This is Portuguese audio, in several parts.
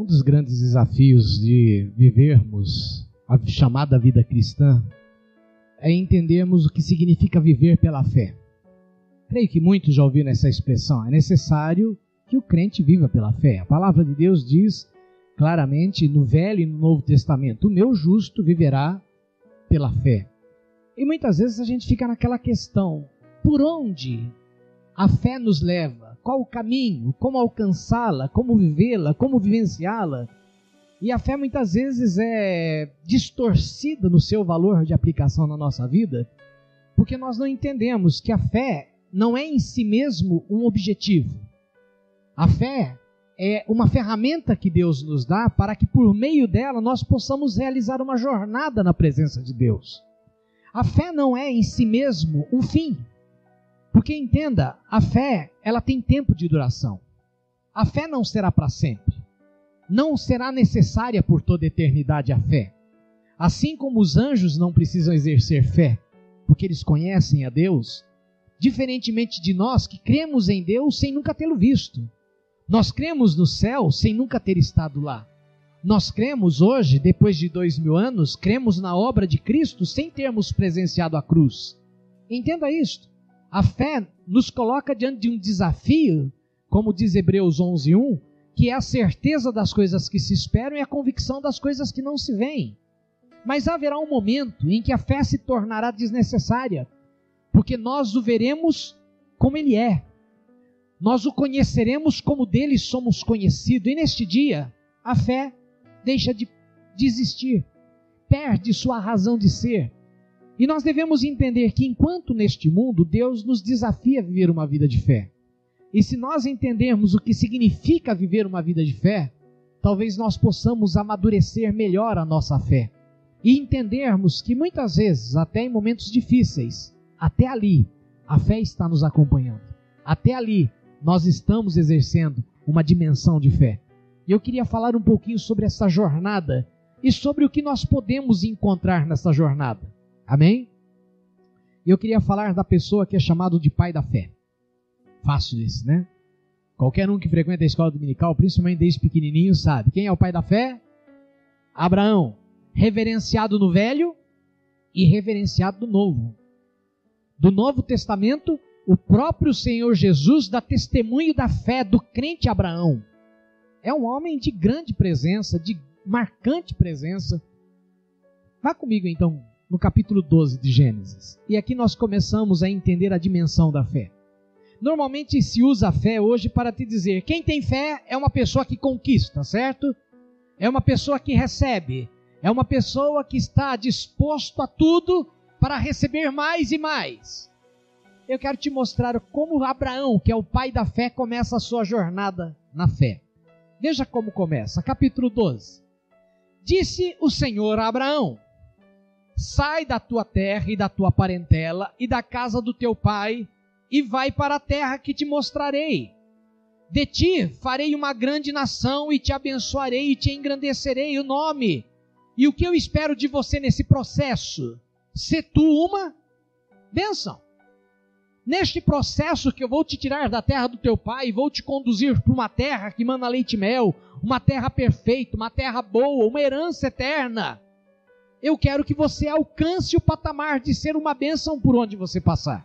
Um dos grandes desafios de vivermos a chamada vida cristã é entendermos o que significa viver pela fé. Creio que muitos já ouviram essa expressão. É necessário que o crente viva pela fé. A palavra de Deus diz claramente no Velho e no Novo Testamento: o meu justo viverá pela fé. E muitas vezes a gente fica naquela questão: por onde a fé nos leva? Qual o caminho? Como alcançá-la? Como vivê-la? Como vivenciá-la? E a fé muitas vezes é distorcida no seu valor de aplicação na nossa vida, porque nós não entendemos que a fé não é em si mesmo um objetivo. A fé é uma ferramenta que Deus nos dá para que por meio dela nós possamos realizar uma jornada na presença de Deus. A fé não é em si mesmo um fim. Porque entenda, a fé, ela tem tempo de duração. A fé não será para sempre. Não será necessária por toda a eternidade a fé. Assim como os anjos não precisam exercer fé, porque eles conhecem a Deus, diferentemente de nós que cremos em Deus sem nunca tê-lo visto. Nós cremos no céu sem nunca ter estado lá. Nós cremos hoje, depois de 2000 anos, cremos na obra de Cristo sem termos presenciado a cruz. Entenda isto. A fé nos coloca diante de um desafio, como diz Hebreus 11:1, que é a certeza das coisas que se esperam e a convicção das coisas que não se veem. Mas haverá um momento em que a fé se tornará desnecessária, porque nós o veremos como Ele é. Nós o conheceremos como dele somos conhecidos. E neste dia, a fé deixa de existir, perde sua razão de ser. E nós devemos entender que enquanto neste mundo, Deus nos desafia a viver uma vida de fé. E se nós entendermos o que significa viver uma vida de fé, talvez nós possamos amadurecer melhor a nossa fé. E entendermos que muitas vezes, até em momentos difíceis, até ali, a fé está nos acompanhando. Até ali, nós estamos exercendo uma dimensão de fé. E eu queria falar um pouquinho sobre essa jornada e sobre o que nós podemos encontrar nessa jornada. Amém? E eu queria falar da pessoa que é chamado de pai da fé. Fácil isso, né? Qualquer um que frequenta a escola dominical, principalmente desde pequenininho, sabe. Quem é o pai da fé? Abraão. Reverenciado no Velho e reverenciado no Novo. Do Novo Testamento, o próprio Senhor Jesus dá testemunho da fé do crente Abraão. É um homem de grande presença, de marcante presença. Vá comigo então no capítulo 12 de Gênesis. E aqui nós começamos a entender a dimensão da fé. Normalmente se usa a fé hoje para te dizer, quem tem fé é uma pessoa que conquista, certo? É uma pessoa que recebe. É uma pessoa que está disposto a tudo para receber mais e mais. Eu quero te mostrar como Abraão, que é o pai da fé, começa a sua jornada na fé. Veja como começa, capítulo 12. Disse o Senhor a Abraão: sai da tua terra e da tua parentela e da casa do teu pai e vai para a terra que te mostrarei. De ti farei uma grande nação e te abençoarei e te engrandecerei o nome. E o que eu espero de você nesse processo? Se tu uma bênção. Neste processo que eu vou te tirar da terra do teu pai e vou te conduzir para uma terra que mana leite e mel, uma terra perfeita, uma terra boa, uma herança eterna. Eu quero que você alcance o patamar de ser uma bênção por onde você passar.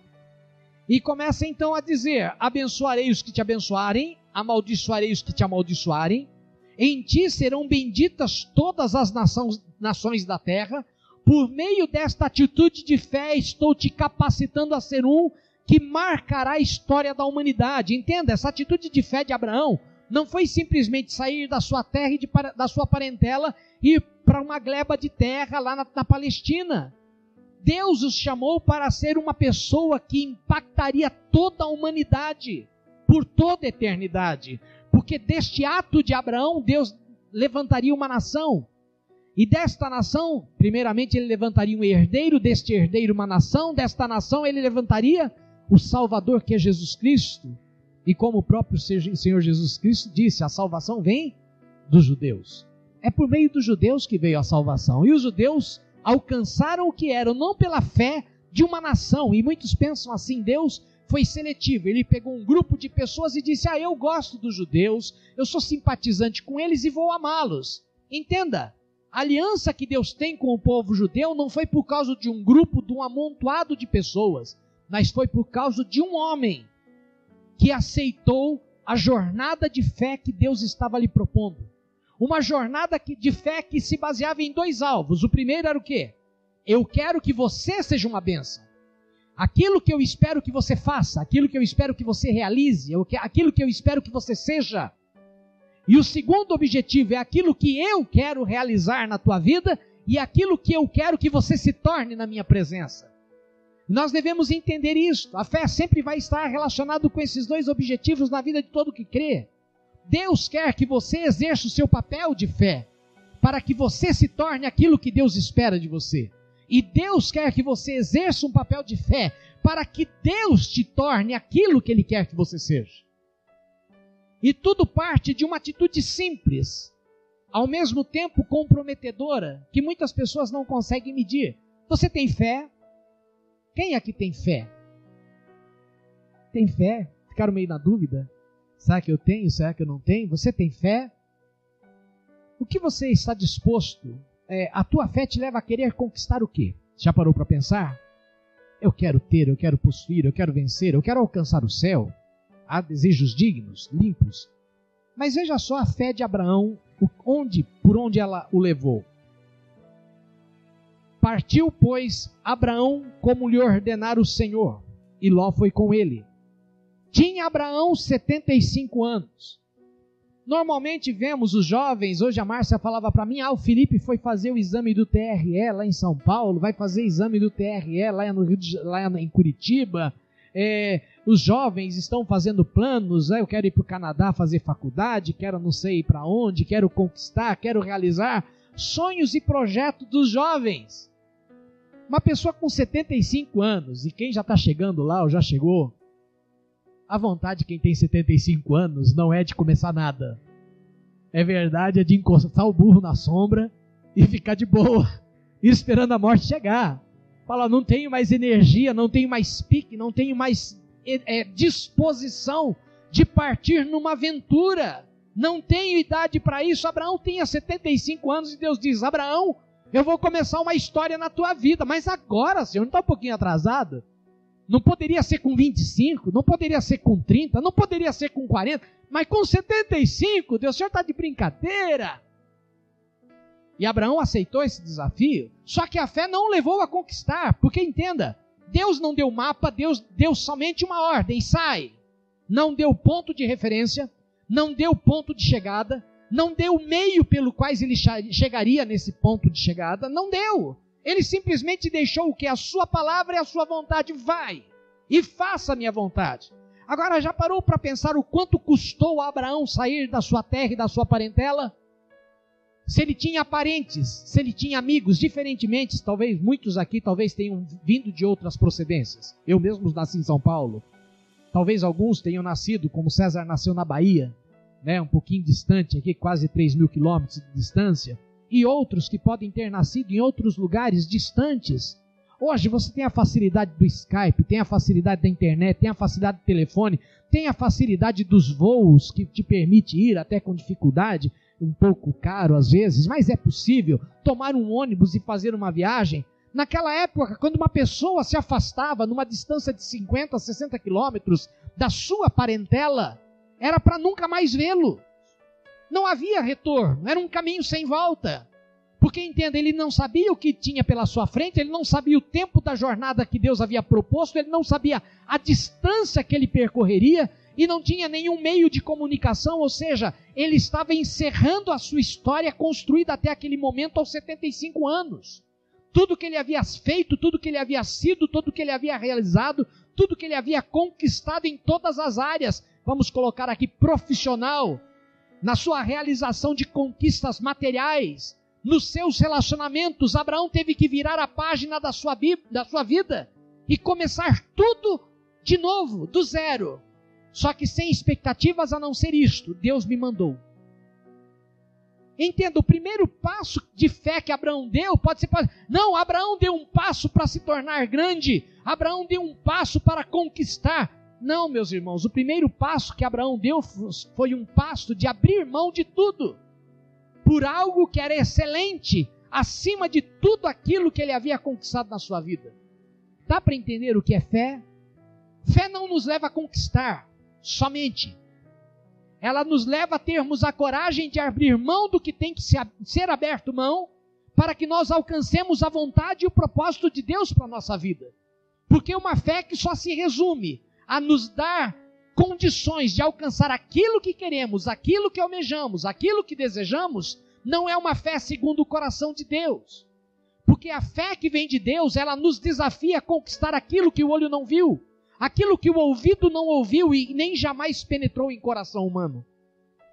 E começa então a dizer: abençoarei os que te abençoarem, amaldiçoarei os que te amaldiçoarem. Em ti serão benditas todas as nações da terra. Por meio desta atitude de fé, estou te capacitando a ser um que marcará a história da humanidade. Entenda, essa atitude de fé de Abraão não foi simplesmente sair da sua terra e da sua parentela e ir para uma gleba de terra lá na Palestina. Deus os chamou para ser uma pessoa que impactaria toda a humanidade por toda a eternidade. Porque deste ato de Abraão, Deus levantaria uma nação. E desta nação, primeiramente ele levantaria um herdeiro, deste herdeiro uma nação, desta nação ele levantaria o Salvador, que é Jesus Cristo. E como o próprio Senhor Jesus Cristo disse, a salvação vem dos judeus. É por meio dos judeus que veio a salvação. E os judeus alcançaram o que eram, não pela fé de uma nação. E muitos pensam assim, Deus foi seletivo. Ele pegou um grupo de pessoas e disse: eu gosto dos judeus, eu sou simpatizante com eles e vou amá-los. Entenda, a aliança que Deus tem com o povo judeu não foi por causa de um grupo, de um amontoado de pessoas, mas foi por causa de um homem que aceitou a jornada de fé que Deus estava lhe propondo. Uma jornada de fé que se baseava em 2 alvos. O primeiro era o quê? Eu quero que você seja uma bênção. Aquilo que eu espero que você faça, aquilo que eu espero que você realize, aquilo que eu espero que você seja. E o segundo objetivo é aquilo que eu quero realizar na tua vida e aquilo que eu quero que você se torne na minha presença. Nós devemos entender isso. A fé sempre vai estar relacionada com esses 2 objetivos na vida de todo que crê. Deus quer que você exerça o seu papel de fé, para que você se torne aquilo que Deus espera de você. E Deus quer que você exerça um papel de fé, para que Deus te torne aquilo que Ele quer que você seja. E tudo parte de uma atitude simples, ao mesmo tempo comprometedora, que muitas pessoas não conseguem medir. Você tem fé? Quem aqui tem fé? Tem fé? Ficaram meio na dúvida? Será que eu tenho? Será que eu não tenho? Você tem fé? O que você está disposto? A tua fé te leva a querer conquistar o quê? Já parou para pensar? Eu quero ter, eu quero possuir, eu quero vencer, eu quero alcançar o céu. Há desejos dignos, limpos. Mas veja só a fé de Abraão, por onde ela o levou. Partiu, pois, Abraão como lhe ordenara o Senhor, e Ló foi com ele. Tinha Abraão 75 anos. Normalmente vemos os jovens, hoje a Márcia falava para mim, o Felipe foi fazer o exame do TRE lá em São Paulo, vai fazer exame do TRE lá em Curitiba, os jovens estão fazendo planos, eu quero ir para o Canadá fazer faculdade, quero não sei ir para onde, quero conquistar, quero realizar sonhos e projetos dos jovens. Uma pessoa com 75 anos, e quem já está chegando lá ou já chegou, a vontade de quem tem 75 anos não é de começar nada. É verdade, é de encostar o burro na sombra e ficar de boa, esperando a morte chegar. Fala, não tenho mais energia, não tenho mais pique, não tenho mais disposição de partir numa aventura. Não tenho idade para isso. Abraão tinha 75 anos e Deus diz, Abraão, eu vou começar uma história na tua vida, mas agora, Senhor, não está um pouquinho atrasado? Não poderia ser com 25, não poderia ser com 30, não poderia ser com 40, mas com 75, Deus, o Senhor está de brincadeira. E Abraão aceitou esse desafio, só que a fé não levou a conquistar, porque entenda, Deus não deu mapa, Deus deu somente uma ordem, sai. Não deu ponto de referência, não deu ponto de chegada, não deu meio pelo qual ele chegaria nesse ponto de chegada, não deu. Ele simplesmente deixou o que? A sua palavra e a sua vontade. Vai e faça a minha vontade. Agora, já parou para pensar o quanto custou a Abraão sair da sua terra e da sua parentela? Se ele tinha parentes, se ele tinha amigos, diferentemente, talvez muitos aqui talvez tenham vindo de outras procedências. Eu mesmo nasci em São Paulo. Talvez alguns tenham nascido, como César nasceu na Bahia, um pouquinho distante aqui, quase 3.000 quilômetros de distância. E outros que podem ter nascido em outros lugares distantes. Hoje você tem a facilidade do Skype, tem a facilidade da internet, tem a facilidade do telefone, tem a facilidade dos voos que te permite ir até com dificuldade, um pouco caro às vezes, mas é possível tomar um ônibus e fazer uma viagem. Naquela época, quando uma pessoa se afastava numa distância de 50, 60 quilômetros da sua parentela, era para nunca mais vê-lo. Não havia retorno, era um caminho sem volta. Porque, entenda, ele não sabia o que tinha pela sua frente, ele não sabia o tempo da jornada que Deus havia proposto, ele não sabia a distância que ele percorreria e não tinha nenhum meio de comunicação, ou seja, ele estava encerrando a sua história construída até aquele momento aos 75 anos. Tudo que ele havia feito, tudo que ele havia sido, tudo que ele havia realizado, tudo que ele havia conquistado em todas as áreas, vamos colocar aqui profissional, na sua realização de conquistas materiais, nos seus relacionamentos, Abraão teve que virar a página da sua vida e começar tudo de novo, do zero. Só que sem expectativas a não ser isto, Deus me mandou. Entenda, o primeiro passo de fé que Abraão deu, Abraão deu um passo para se tornar grande, Abraão deu um passo para conquistar, Não, meus irmãos, o primeiro passo que Abraão deu foi um passo de abrir mão de tudo, por algo que era excelente, acima de tudo aquilo que ele havia conquistado na sua vida. Dá para entender o que é fé? Fé não nos leva a conquistar somente. Ela nos leva a termos a coragem de abrir mão do que tem que ser aberto mão, para que nós alcancemos a vontade e o propósito de Deus para a nossa vida. Porque uma fé que só se resume a nos dar condições de alcançar aquilo que queremos, aquilo que almejamos, aquilo que desejamos, não é uma fé segundo o coração de Deus. Porque a fé que vem de Deus, ela nos desafia a conquistar aquilo que o olho não viu, aquilo que o ouvido não ouviu e nem jamais penetrou em coração humano.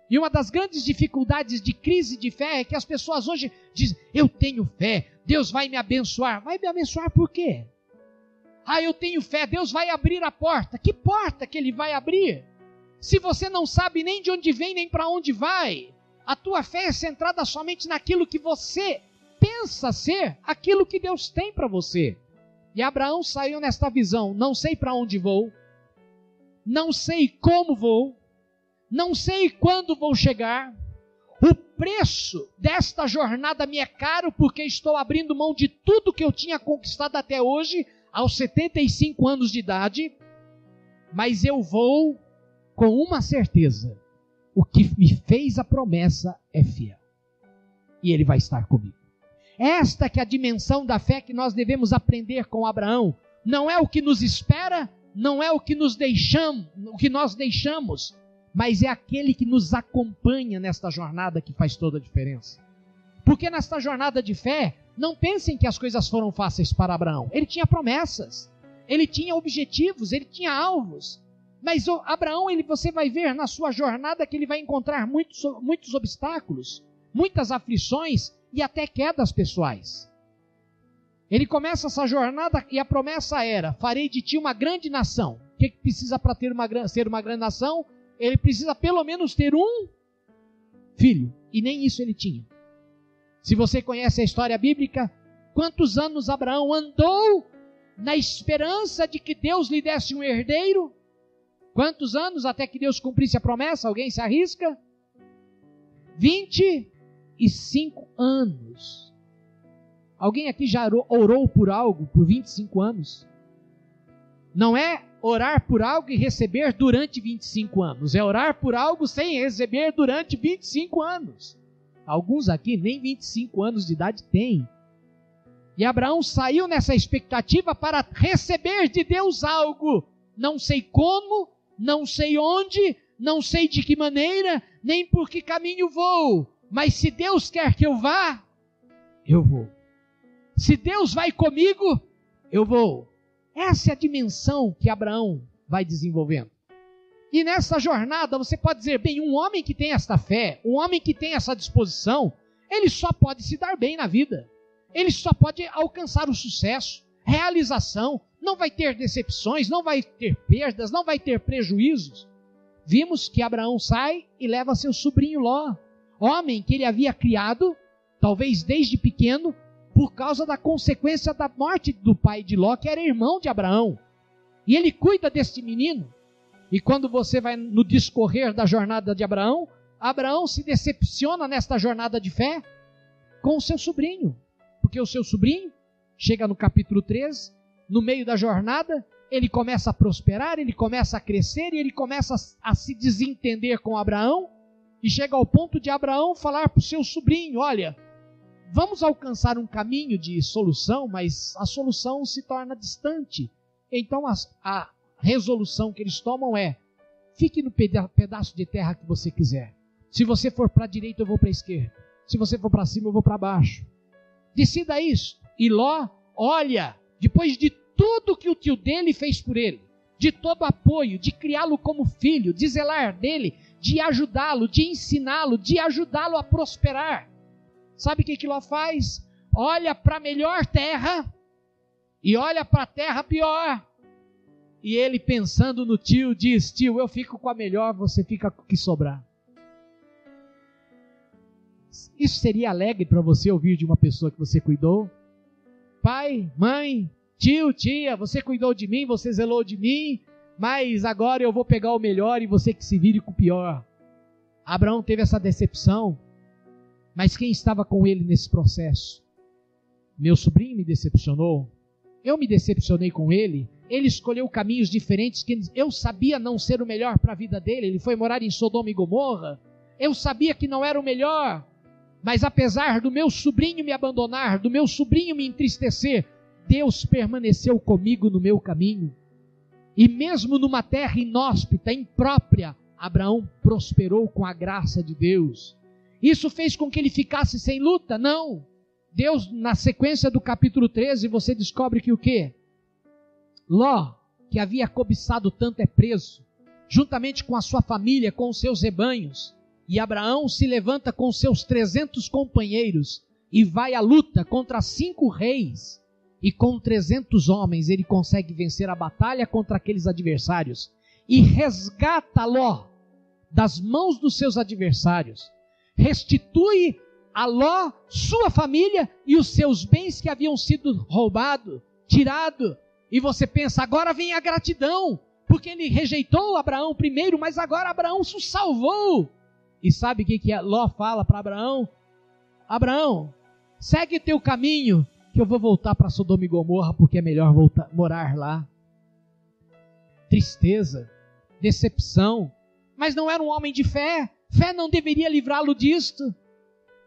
E uma das grandes dificuldades de crise de fé é que as pessoas hoje dizem, eu tenho fé, Deus vai me abençoar. Vai me abençoar por quê? Eu tenho fé, Deus vai abrir a porta. Que porta que Ele vai abrir? Se você não sabe nem de onde vem, nem para onde vai. A tua fé é centrada somente naquilo que você pensa ser, aquilo que Deus tem para você. E Abraão saiu nesta visão, não sei para onde vou, não sei como vou, não sei quando vou chegar, o preço desta jornada me é caro porque estou abrindo mão de tudo que eu tinha conquistado até hoje, aos 75 anos de idade, mas eu vou com uma certeza, o que me fez a promessa é fiel, e Ele vai estar comigo. Esta que é a dimensão da fé que nós devemos aprender com Abraão, não é o que nos espera, não é o que nós deixamos, mas é aquele que nos acompanha nesta jornada que faz toda a diferença. Porque nesta jornada de fé, não pensem que as coisas foram fáceis para Abraão. Ele tinha promessas, ele tinha objetivos, ele tinha alvos. Mas Abraão, você vai ver na sua jornada que ele vai encontrar muitos obstáculos, muitas aflições e até quedas pessoais. Ele começa essa jornada e a promessa era, farei de ti uma grande nação. O que precisa para ser uma grande nação? Ele precisa pelo menos ter um filho, e nem isso ele tinha. Se você conhece a história bíblica, quantos anos Abraão andou na esperança de que Deus lhe desse um herdeiro? Quantos anos até que Deus cumprisse a promessa? Alguém se arrisca? 25 anos. Alguém aqui já orou por algo por 25 anos? Não é orar por algo e receber durante 25 anos. É orar por algo sem receber durante 25 anos. Alguns aqui nem 25 anos de idade têm. E Abraão saiu nessa expectativa para receber de Deus algo. Não sei como, não sei onde, não sei de que maneira, nem por que caminho vou. Mas se Deus quer que eu vá, eu vou. Se Deus vai comigo, eu vou. Essa é a dimensão que Abraão vai desenvolvendo. E nessa jornada você pode dizer, bem, um homem que tem esta fé, um homem que tem essa disposição, ele só pode se dar bem na vida. Ele só pode alcançar o sucesso, realização, não vai ter decepções, não vai ter perdas, não vai ter prejuízos. Vimos que Abraão sai e leva seu sobrinho Ló, homem que ele havia criado, talvez desde pequeno, por causa da consequência da morte do pai de Ló, que era irmão de Abraão. E ele cuida deste menino. E quando você vai no discorrer da jornada de Abraão, Abraão se decepciona nesta jornada de fé com o seu sobrinho. Porque o seu sobrinho chega no capítulo 13, no meio da jornada, ele começa a prosperar, ele começa a crescer, e ele começa a se desentender com Abraão, e chega ao ponto de Abraão falar para o seu sobrinho, olha, vamos alcançar um caminho de solução, mas a solução se torna distante. Então a resolução que eles tomam é, fique no pedaço de terra que você quiser. Se você for para a direita, eu vou para a esquerda. Se você for para cima, eu vou para baixo. Decida isso. E Ló, olha, depois de tudo que o tio dele fez por ele, de todo apoio, de criá-lo como filho, de zelar dele, de ajudá-lo, de ensiná-lo, de ajudá-lo a prosperar. Sabe o que Ló faz? Olha para a melhor terra e olha para a terra pior. E ele, pensando no tio, diz, tio, eu fico com a melhor, você fica com o que sobrar. Isso seria alegre para você ouvir de uma pessoa que você cuidou? Pai, mãe, tio, tia, você cuidou de mim, você zelou de mim, mas agora eu vou pegar o melhor e você que se vire com o pior. Abraão teve essa decepção, mas quem estava com ele nesse processo? Meu sobrinho me decepcionou, eu me decepcionei com ele, ele escolheu caminhos diferentes que eu sabia não ser o melhor para a vida dele, ele foi morar em Sodoma e Gomorra, eu sabia que não era o melhor, mas apesar do meu sobrinho me abandonar, do meu sobrinho me entristecer, Deus permaneceu comigo no meu caminho. E mesmo numa terra inóspita, imprópria, Abraão prosperou com a graça de Deus. Isso fez com que ele ficasse sem luta? Não. Deus, na sequência do capítulo 13, você descobre que o quê? Ló, que havia cobiçado tanto, é preso, juntamente com a sua família, com os seus rebanhos. E Abraão se levanta com seus 300 companheiros e vai à luta contra 5 reis. E com 300 homens ele consegue vencer a batalha contra aqueles adversários. E resgata Ló das mãos dos seus adversários. Restitui a Ló sua família e os seus bens que haviam sido roubados, tirados. E você pensa, agora vem a gratidão, porque ele rejeitou Abraão primeiro, mas agora Abraão se salvou. E sabe o que Ló fala para Abraão? Abraão, segue teu caminho, que eu vou voltar para Sodoma e Gomorra, porque é melhor morar lá. Tristeza, decepção, mas não era um homem de fé, fé não deveria livrá-lo disto.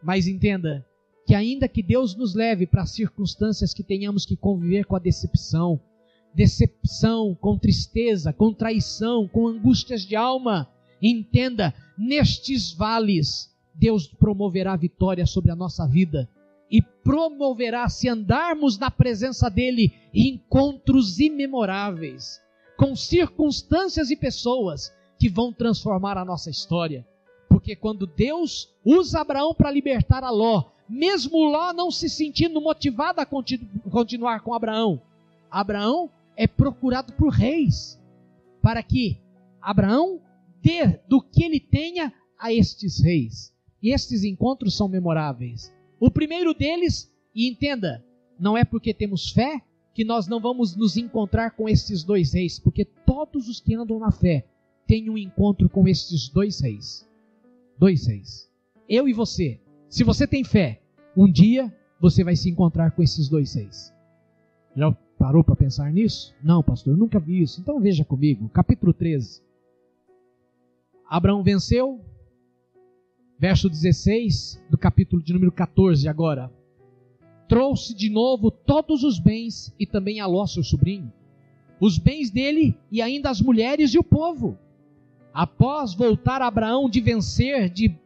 Mas entenda, que ainda que Deus nos leve para circunstâncias que tenhamos que conviver com a decepção, com tristeza, com traição, com angústias de alma, entenda, nestes vales, Deus promoverá vitória sobre a nossa vida e promoverá, se andarmos na presença dEle, encontros imemoráveis, com circunstâncias e pessoas que vão transformar a nossa história. Porque quando Deus usa Abraão para libertar a Ló, mesmo Ló não se sentindo motivado a continuar com Abraão, Abraão é procurado por reis, para que Abraão dê do que ele tenha a estes reis. E estes encontros são memoráveis. O primeiro deles, e entenda, não é porque temos fé que nós não vamos nos encontrar com estes 2 reis, porque todos os que andam na fé têm um encontro com estes 2 reis. 2 reis. Eu e você. Se você tem fé, um dia você vai se encontrar com esses 2 reis. Já parou para pensar nisso? Não, pastor, eu nunca vi isso. Então veja comigo, capítulo 13. Abraão venceu, verso 16 do capítulo de número 14 agora. Trouxe de novo todos os bens e também a Ló, seu sobrinho. Os bens dele e ainda as mulheres e o povo. Após voltar Abraão de vencer, de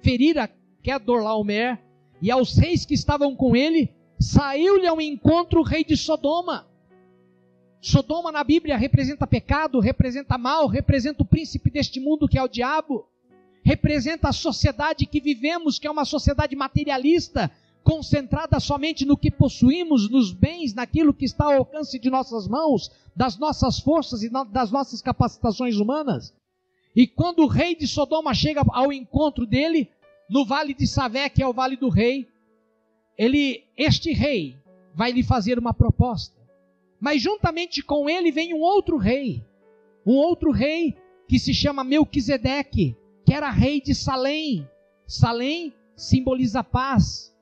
ferir a Quedorlaomer e aos reis que estavam com ele, saiu-lhe ao encontro o rei de Sodoma. Sodoma na Bíblia representa pecado, representa mal, representa o príncipe deste mundo que é o diabo, representa a sociedade que vivemos, que é uma sociedade materialista, concentrada somente no que possuímos, nos bens, naquilo que está ao alcance de nossas mãos, das nossas forças e das nossas capacitações humanas. E quando o rei de Sodoma chega ao encontro dele, no vale de Savé, que é o vale do rei, este rei vai lhe fazer uma proposta. Mas juntamente com ele vem um outro rei que se chama Melquisedeque, que era rei de Salém. Salém simboliza paz.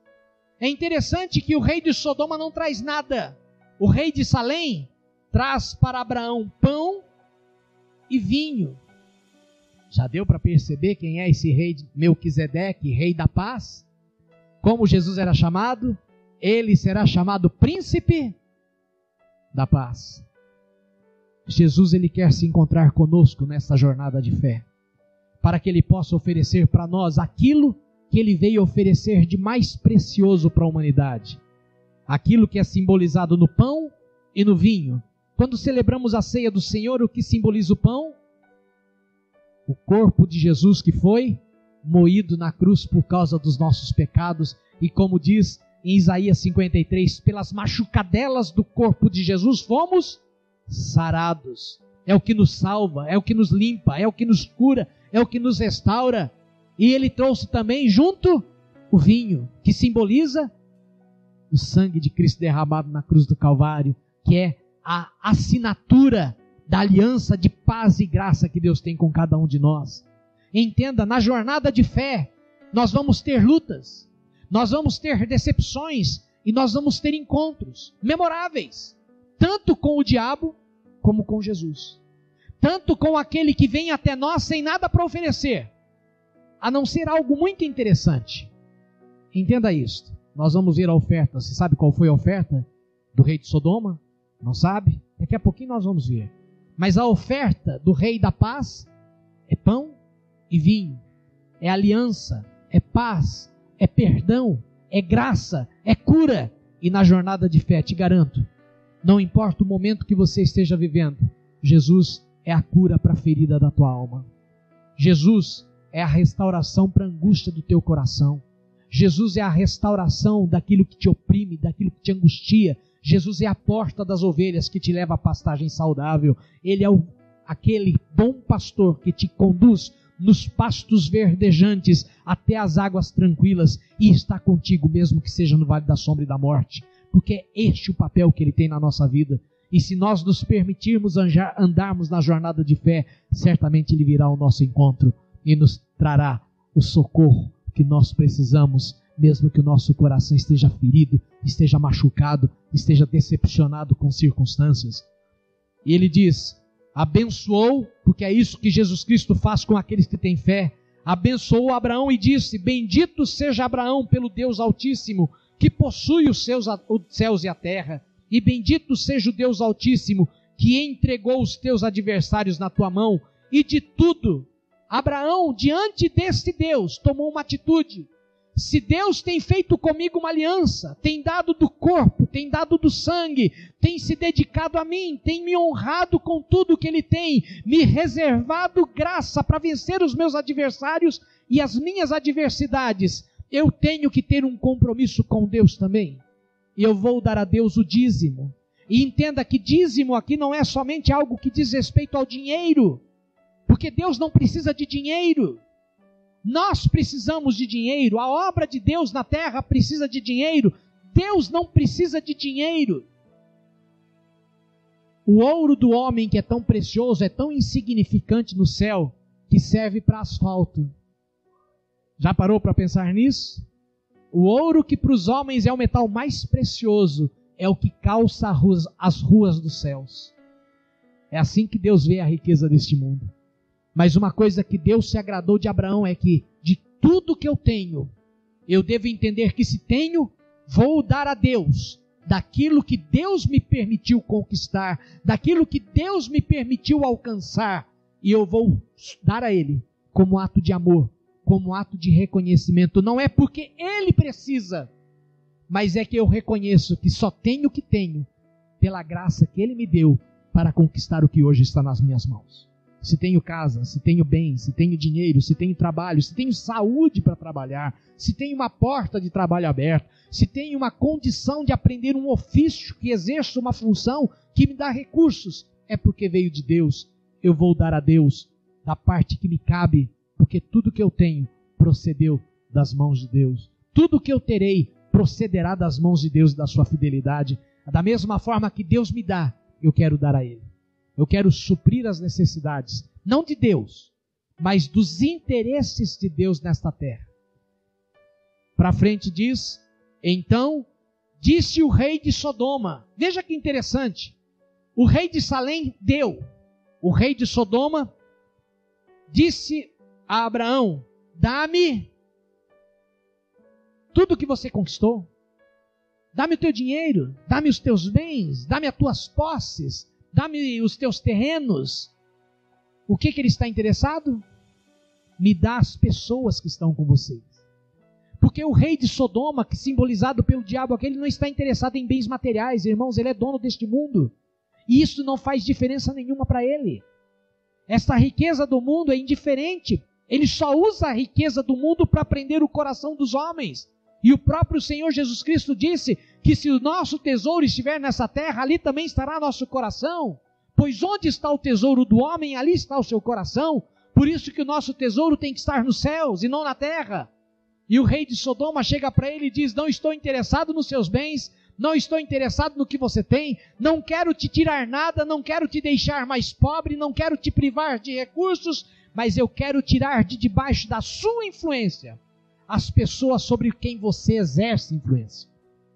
É interessante que o rei de Sodoma não traz nada. O rei de Salém traz para Abraão pão e vinho. Já deu para perceber quem é esse rei de Melquisedeque, rei da paz? Como Jesus era chamado? Ele será chamado príncipe da paz. Jesus, ele quer se encontrar conosco nessa jornada de fé, para que ele possa oferecer para nós aquilo que ele veio oferecer de mais precioso para a humanidade, aquilo que é simbolizado no pão e no vinho. Quando celebramos a ceia do Senhor, o que simboliza o pão? O corpo de Jesus que foi moído na cruz por causa dos nossos pecados, e como diz em Isaías 53, pelas machucadelas do corpo de Jesus fomos sarados. É o que nos salva, é o que nos limpa, é o que nos cura, é o que nos restaura. E ele trouxe também junto o vinho, que simboliza o sangue de Cristo derramado na cruz do Calvário, que é a assinatura da aliança de paz e graça que Deus tem com cada um de nós. Entenda, na jornada de fé, nós vamos ter lutas, nós vamos ter decepções e nós vamos ter encontros memoráveis, tanto com o diabo como com Jesus. Tanto com aquele que vem até nós sem nada para oferecer, a não ser algo muito interessante. Entenda isto. Nós vamos ver a oferta. Você sabe qual foi a oferta do rei de Sodoma? Não sabe? Daqui a pouquinho nós vamos ver. Mas a oferta do rei da paz é pão e vinho, é aliança, é paz, é perdão, é graça, é cura. E na jornada de fé, te garanto, não importa o momento que você esteja vivendo, Jesus é a cura para a ferida da tua alma. Jesus é a restauração para a angústia do teu coração. Jesus é a restauração daquilo que te oprime, daquilo que te angustia. Jesus é a porta das ovelhas que te leva à pastagem saudável. Ele é aquele bom pastor que te conduz nos pastos verdejantes até as águas tranquilas e está contigo mesmo que seja no vale da sombra e da morte. Porque é este o papel que Ele tem na nossa vida. E se nós nos permitirmos andarmos na jornada de fé, certamente Ele virá ao nosso encontro e nos trará o socorro que nós precisamos, mesmo que o nosso coração esteja ferido, esteja machucado, esteja decepcionado com circunstâncias. E Ele diz, abençoou, porque é isso que Jesus Cristo faz com aqueles que têm fé, abençoou Abraão e disse, bendito seja Abraão pelo Deus Altíssimo, que possui os céus e a terra, e bendito seja o Deus Altíssimo, que entregou os teus adversários na tua mão, e de tudo, Abraão, diante deste Deus, tomou uma atitude. Se Deus tem feito comigo uma aliança, tem dado do corpo, tem dado do sangue, tem se dedicado a mim, tem me honrado com tudo que Ele tem, me reservado graça para vencer os meus adversários e as minhas adversidades, eu tenho que ter um compromisso com Deus também. E eu vou dar a Deus o dízimo. E entenda que dízimo aqui não é somente algo que diz respeito ao dinheiro, porque Deus não precisa de dinheiro. Nós precisamos de dinheiro, a obra de Deus na terra precisa de dinheiro, Deus não precisa de dinheiro. O ouro do homem que é tão precioso, é tão insignificante no céu, que serve para asfalto. Já parou para pensar nisso? O ouro que para os homens é o metal mais precioso, é o que calça as ruas dos céus. É assim que Deus vê a riqueza deste mundo. Mas uma coisa que Deus se agradou de Abraão é que, de tudo que eu tenho, eu devo entender que se tenho, vou dar a Deus, daquilo que Deus me permitiu conquistar, daquilo que Deus me permitiu alcançar, e eu vou dar a Ele como ato de amor, como ato de reconhecimento. Não é porque Ele precisa, mas é que eu reconheço que só tenho o que tenho, pela graça que Ele me deu, para conquistar o que hoje está nas minhas mãos. Se tenho casa, se tenho bens, se tenho dinheiro, se tenho trabalho, se tenho saúde para trabalhar, se tenho uma porta de trabalho aberta, se tenho uma condição de aprender um ofício que exerça uma função que me dá recursos, é porque veio de Deus. Eu vou dar a Deus da parte que me cabe, porque tudo que eu tenho procedeu das mãos de Deus. Tudo que eu terei procederá das mãos de Deus e da sua fidelidade. Da mesma forma que Deus me dá, eu quero dar a Ele. Eu quero suprir as necessidades, não de Deus, mas dos interesses de Deus nesta terra. Para frente diz, então disse o rei de Sodoma. Veja que interessante. O rei de Salém deu. O rei de Sodoma disse a Abraão, dá-me tudo que você conquistou. Dá-me o teu dinheiro, dá-me os teus bens, dá-me as tuas posses, dá-me os teus terrenos. O que ele está interessado? Me dá as pessoas que estão com vocês. Porque o rei de Sodoma, que simbolizado pelo diabo aqui, ele não está interessado em bens materiais, irmãos, ele é dono deste mundo. E isso não faz diferença nenhuma para ele. Esta riqueza do mundo é indiferente. Ele só usa a riqueza do mundo para prender o coração dos homens. E o próprio Senhor Jesus Cristo disse que se o nosso tesouro estiver nessa terra, ali também estará nosso coração. Pois onde está o tesouro do homem, ali está o seu coração. Por isso que o nosso tesouro tem que estar nos céus e não na terra. E o rei de Sodoma chega para ele e diz, não estou interessado nos seus bens, não estou interessado no que você tem, não quero te tirar nada, não quero te deixar mais pobre, não quero te privar de recursos, mas eu quero tirar de debaixo da sua influência as pessoas sobre quem você exerce influência.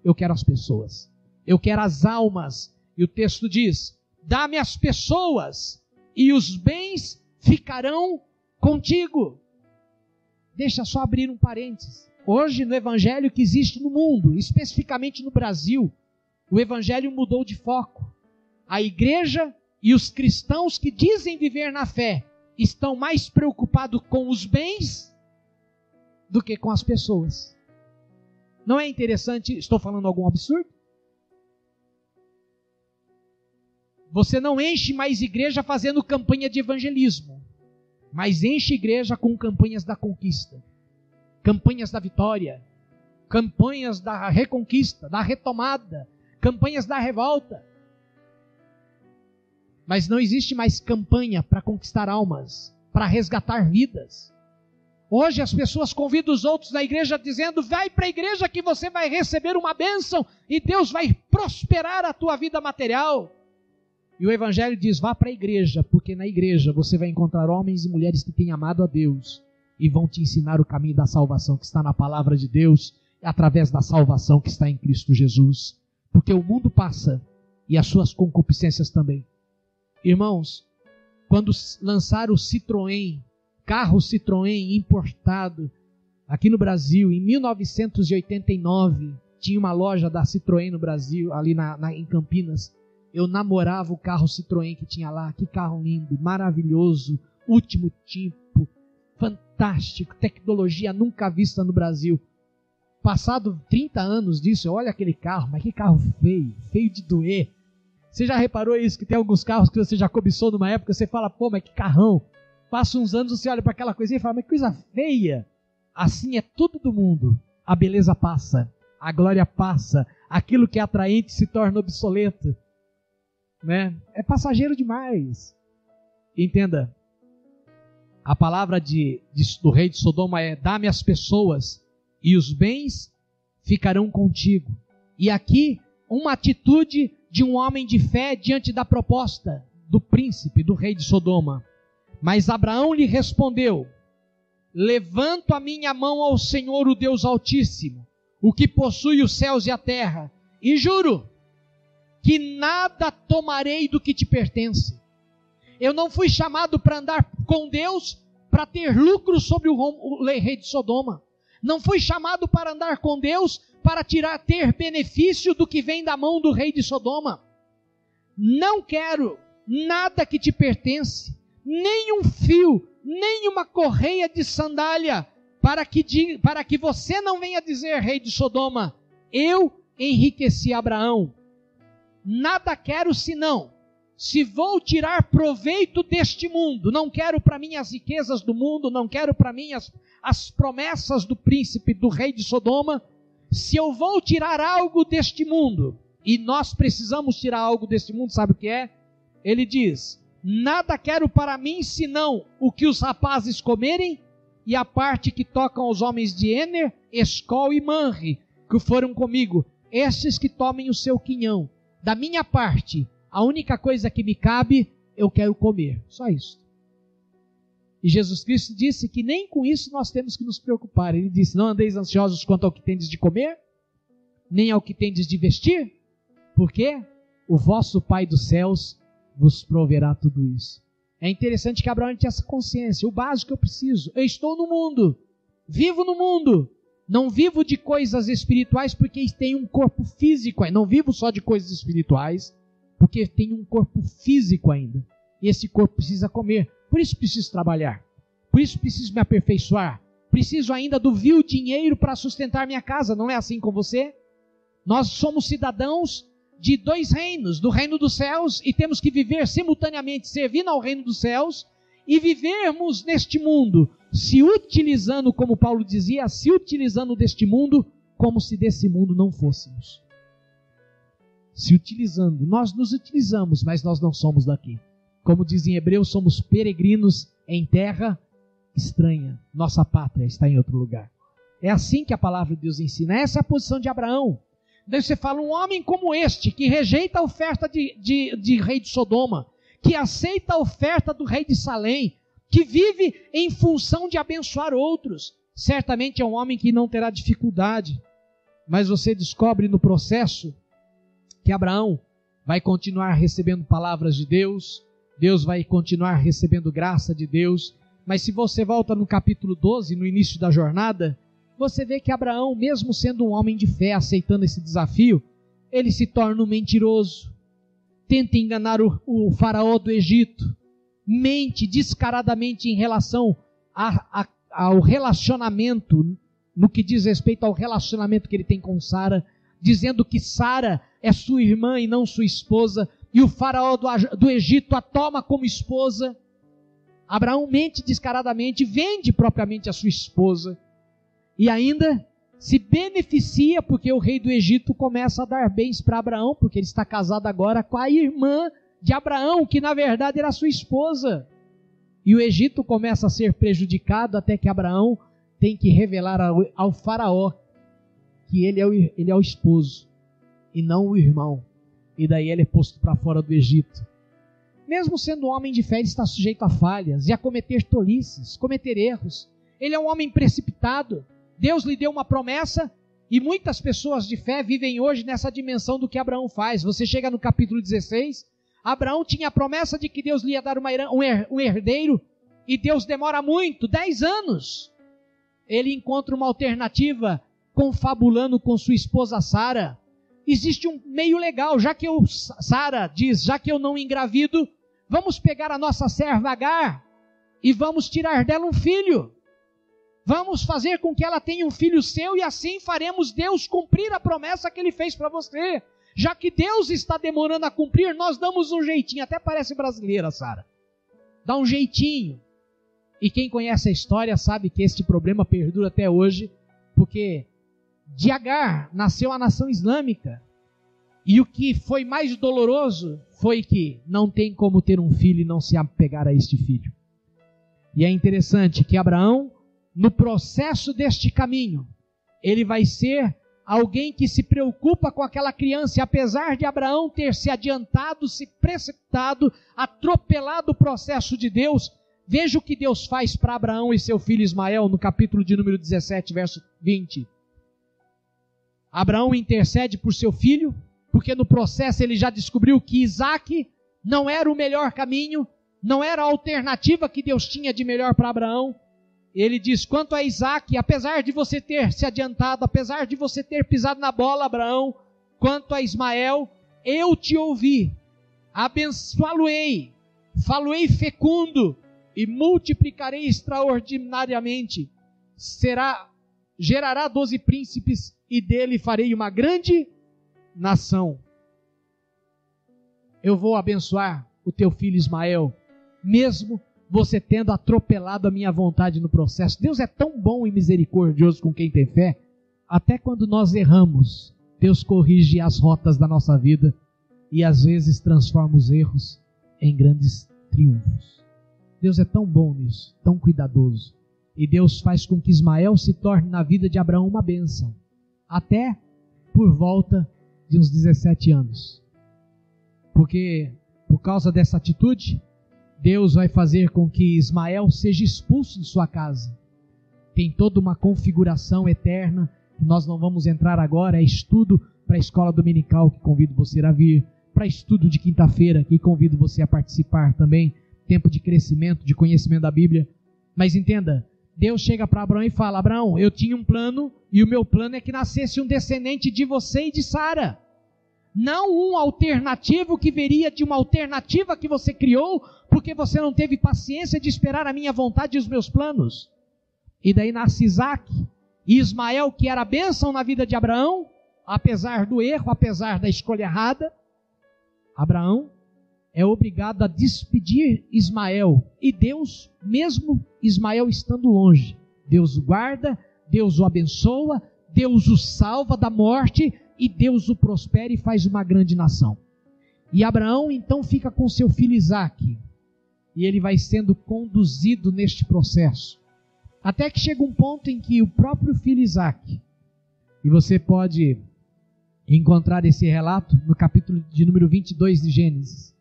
Eu quero as pessoas, eu quero as almas. E o texto diz: dá-me as pessoas e os bens ficarão contigo. Deixa só abrir um parênteses. Hoje, no evangelho que existe no mundo, especificamente no Brasil, o evangelho mudou de foco. A igreja e os cristãos que dizem viver na fé estão mais preocupados com os bens do que com as pessoas. Não é interessante? Estou falando algum absurdo? Você não enche mais igreja fazendo campanha de evangelismo, mas enche igreja com campanhas da conquista, campanhas da vitória, campanhas da reconquista, da retomada, campanhas da revolta. Mas não existe mais campanha para conquistar almas, para resgatar vidas. Hoje as pessoas convidam os outros na igreja dizendo: vai para a igreja que você vai receber uma bênção e Deus vai prosperar a tua vida material. E o evangelho diz: vá para a igreja, porque na igreja você vai encontrar homens e mulheres que têm amado a Deus e vão te ensinar o caminho da salvação que está na palavra de Deus, através da salvação que está em Cristo Jesus. Porque o mundo passa e as suas concupiscências também. Irmãos, quando lançaram o Citroën, carro Citroën importado aqui no Brasil, em 1989, tinha uma loja da Citroën no Brasil, ali em Campinas. Eu namorava o carro Citroën que tinha lá. Que carro lindo, maravilhoso, último tipo, fantástico, tecnologia nunca vista no Brasil. Passado 30 anos disso, eu olho aquele carro, mas que carro feio, feio de doer. Você já reparou isso, que tem alguns carros que você já cobiçou numa época, você fala: pô, mas que carrão. Passa uns anos, você olha para aquela coisinha e fala: mas que coisa feia. Assim é tudo do mundo. A beleza passa, a glória passa, aquilo que é atraente se torna obsoleto. Né? É passageiro demais. Entenda, a palavra do rei de Sodoma é: dá-me as pessoas e os bens ficarão contigo. E aqui, uma atitude de um homem de fé diante da proposta do príncipe, do rei de Sodoma. Mas Abraão lhe respondeu: levanto a minha mão ao Senhor, o Deus Altíssimo, o que possui os céus e a terra, e juro que nada tomarei do que te pertence. Eu não fui chamado para andar com Deus para ter lucro sobre o rei de Sodoma. Não fui chamado para andar com Deus para ter benefício do que vem da mão do rei de Sodoma. Não quero nada que te pertence, nem um fio, nem uma correia de sandália, para que você não venha dizer: rei de Sodoma, eu enriqueci Abraão. Nada quero senão, se vou tirar proveito deste mundo, não quero para mim as riquezas do mundo, não quero para mim as promessas do príncipe, do rei de Sodoma. Se eu vou tirar algo deste mundo, e nós precisamos tirar algo deste mundo, sabe o que é? Ele diz: nada quero para mim senão o que os rapazes comerem e a parte que tocam aos homens de Ener, Escol e Manre, que foram comigo, estes que tomem o seu quinhão. Da minha parte, a única coisa que me cabe, eu quero comer. Só isso. E Jesus Cristo disse que nem com isso nós temos que nos preocupar. Ele disse: não andeis ansiosos quanto ao que tendes de comer, nem ao que tendes de vestir, porque o vosso Pai dos céus vos proverá tudo isso. É interessante que Abraão tinha essa consciência. O básico que eu preciso. Eu estou no mundo, vivo no mundo. Não vivo de coisas espirituais porque tenho um corpo físico. Não vivo só de coisas espirituais porque tenho um corpo físico ainda. E esse corpo precisa comer. Por isso preciso trabalhar. Por isso preciso me aperfeiçoar. Preciso ainda do vil dinheiro para sustentar minha casa. Não é assim com você? Nós somos cidadãos de dois reinos. Do reino dos céus, e temos que viver simultaneamente servindo ao reino dos céus e vivermos neste mundo, se utilizando, como Paulo dizia, se utilizando deste mundo como se desse mundo não fôssemos. Se utilizando, nós nos utilizamos, mas nós não somos daqui. Como diz em Hebreus, somos peregrinos em terra estranha. Nossa pátria está em outro lugar. É assim que a palavra de Deus ensina. Essa é a posição de Abraão. Daí você fala, um homem como este, que rejeita a oferta de rei de Sodoma, que aceita a oferta do rei de Salém, que vive em função de abençoar outros, certamente é um homem que não terá dificuldade. Mas você descobre no processo que Abraão vai continuar recebendo palavras de Deus, Deus vai continuar recebendo graça de Deus. Mas se você volta no capítulo 12, no início da jornada, você vê que Abraão, mesmo sendo um homem de fé, aceitando esse desafio, ele se torna um mentiroso, tenta enganar o faraó do Egito, mente descaradamente em relação ao relacionamento, no que diz respeito ao relacionamento que ele tem com Sara, dizendo que Sara é sua irmã e não sua esposa, e o faraó do Egito a toma como esposa. Abraão mente descaradamente, vende propriamente a sua esposa, e ainda se beneficia porque o rei do Egito começa a dar bens para Abraão, porque ele está casado agora com a irmã de Abraão, que na verdade era sua esposa. E o Egito começa a ser prejudicado até que Abraão tem que revelar ao faraó que ele é o esposo e não o irmão. E daí ele é posto para fora do Egito. Mesmo sendo um homem de fé, ele está sujeito a falhas e a cometer tolices, cometer erros. Ele é um homem precipitado. Deus lhe deu uma promessa e muitas pessoas de fé vivem hoje nessa dimensão do que Abraão faz. Você chega no capítulo 16, Abraão tinha a promessa de que Deus lhe ia dar um herdeiro e Deus demora muito, 10 anos. Ele encontra uma alternativa confabulando com sua esposa Sara. Existe um meio legal, Sara diz, já que eu não engravido, vamos pegar a nossa serva Agar e vamos tirar dela um filho. Vamos fazer com que ela tenha um filho seu e assim faremos Deus cumprir a promessa que Ele fez para você. Já que Deus está demorando a cumprir, nós damos um jeitinho. Até parece brasileira, Sara. Dá um jeitinho. E quem conhece a história sabe que este problema perdura até hoje, porque de Agar nasceu a nação islâmica. E o que foi mais doloroso foi que não tem como ter um filho e não se apegar a este filho. E é interessante que Abraão, no processo deste caminho, ele vai ser alguém que se preocupa com aquela criança. E apesar de Abraão ter se adiantado, se precipitado, atropelado o processo de Deus, veja o que Deus faz para Abraão e seu filho Ismael no capítulo de número 17, verso 20. Abraão intercede por seu filho, porque no processo ele já descobriu que Isaque não era o melhor caminho, não era a alternativa que Deus tinha de melhor para Abraão. Ele diz, quanto a Isaque, apesar de você ter se adiantado, apesar de você ter pisado na bola, Abraão, quanto a Ismael, eu te ouvi, abençoá-lo-ei, falo-ei fecundo e multiplicarei extraordinariamente. Gerará 12 príncipes e dele farei uma grande nação. Eu vou abençoar o teu filho Ismael, mesmo você tendo atropelado a minha vontade no processo. Deus é tão bom e misericordioso com quem tem fé, até quando nós erramos, Deus corrige as rotas da nossa vida e às vezes transforma os erros em grandes triunfos. Deus é tão bom nisso, tão cuidadoso. E Deus faz com que Ismael se torne na vida de Abraão uma bênção, até por volta de uns 17 anos. Porque por causa dessa atitude, Deus vai fazer com que Ismael seja expulso de sua casa. Tem toda uma configuração eterna, que nós não vamos entrar agora, é estudo para a escola dominical, que convido você a vir, para estudo de quinta-feira, que convido você a participar também, tempo de crescimento, de conhecimento da Bíblia. Mas entenda, Deus chega para Abraão e fala, Abraão, eu tinha um plano, e o meu plano é que nascesse um descendente de você e de Sara. Não um alternativo que viria de uma alternativa que você criou, porque você não teve paciência de esperar a minha vontade e os meus planos. E daí nasce Isaque e Ismael, que era a bênção na vida de Abraão, apesar do erro, apesar da escolha errada. Abraão é obrigado a despedir Ismael. E Deus, mesmo Ismael estando longe, Deus o guarda, Deus o abençoa, Deus o salva da morte, e Deus o prospera e faz uma grande nação. E Abraão então fica com seu filho Isaque, e ele vai sendo conduzido neste processo, até que chega um ponto em que o próprio filho Isaque, e você pode encontrar esse relato no capítulo de número 22 de Gênesis,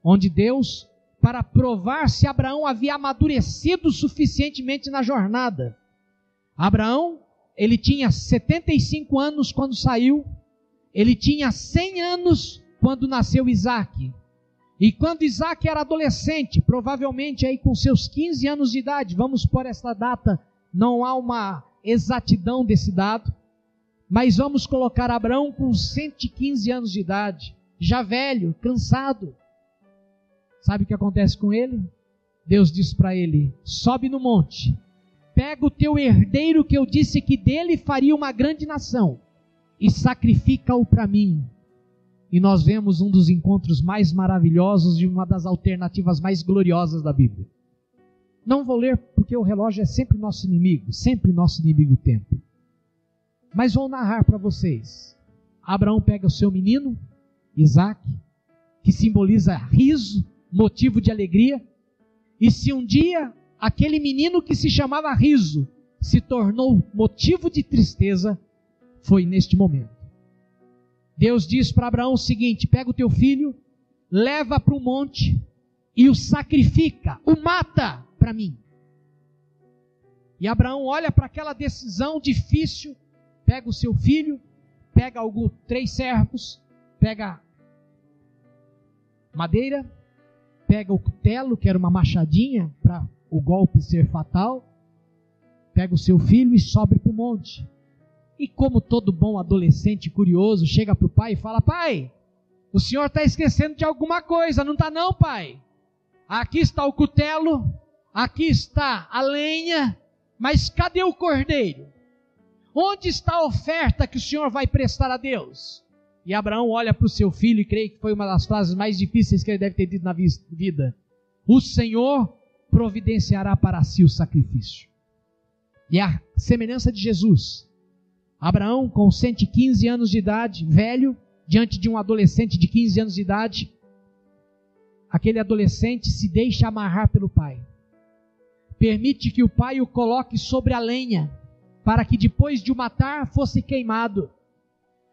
onde Deus, para provar se Abraão havia amadurecido suficientemente na jornada. Abraão, ele tinha 75 anos quando saiu, ele tinha 100 anos quando nasceu Isaque. E quando Isaque era adolescente, provavelmente aí com seus 15 anos de idade, vamos por esta data, não há uma exatidão desse dado, mas vamos colocar Abraão com 115 anos de idade, já velho, cansado. Sabe o que acontece com ele? Deus diz para ele: sobe no monte, pega o teu herdeiro que eu disse que dele faria uma grande nação, e sacrifica-o para mim. E nós vemos um dos encontros mais maravilhosos de uma das alternativas mais gloriosas da Bíblia. Não vou ler porque o relógio é sempre nosso inimigo o tempo. Mas vou narrar para vocês. Abraão pega o seu menino, Isaque, que simboliza riso, motivo de alegria. E se um dia aquele menino que se chamava riso se tornou motivo de tristeza, foi neste momento. Deus diz para Abraão o seguinte: pega o teu filho, leva para o monte e o sacrifica, o mata para mim. E Abraão olha para aquela decisão difícil, pega o seu filho, pega 3 servos, pega madeira, pega o cutelo, que era uma machadinha para o golpe ser fatal, pega o seu filho e sobe para o monte. E como todo bom adolescente curioso, chega para o pai e fala: pai, o senhor está esquecendo de alguma coisa, não está não, pai? Aqui está o cutelo, aqui está a lenha, mas cadê o cordeiro? Onde está a oferta que o senhor vai prestar a Deus? E Abraão olha para o seu filho, e creio que foi uma das frases mais difíceis que ele deve ter dito na vida: o Senhor providenciará para si o sacrifício. E a semelhança de Jesus, Abraão com 115 anos de idade, velho, diante de um adolescente de 15 anos de idade, aquele adolescente se deixa amarrar pelo pai, permite que o pai o coloque sobre a lenha, para que depois de o matar fosse queimado.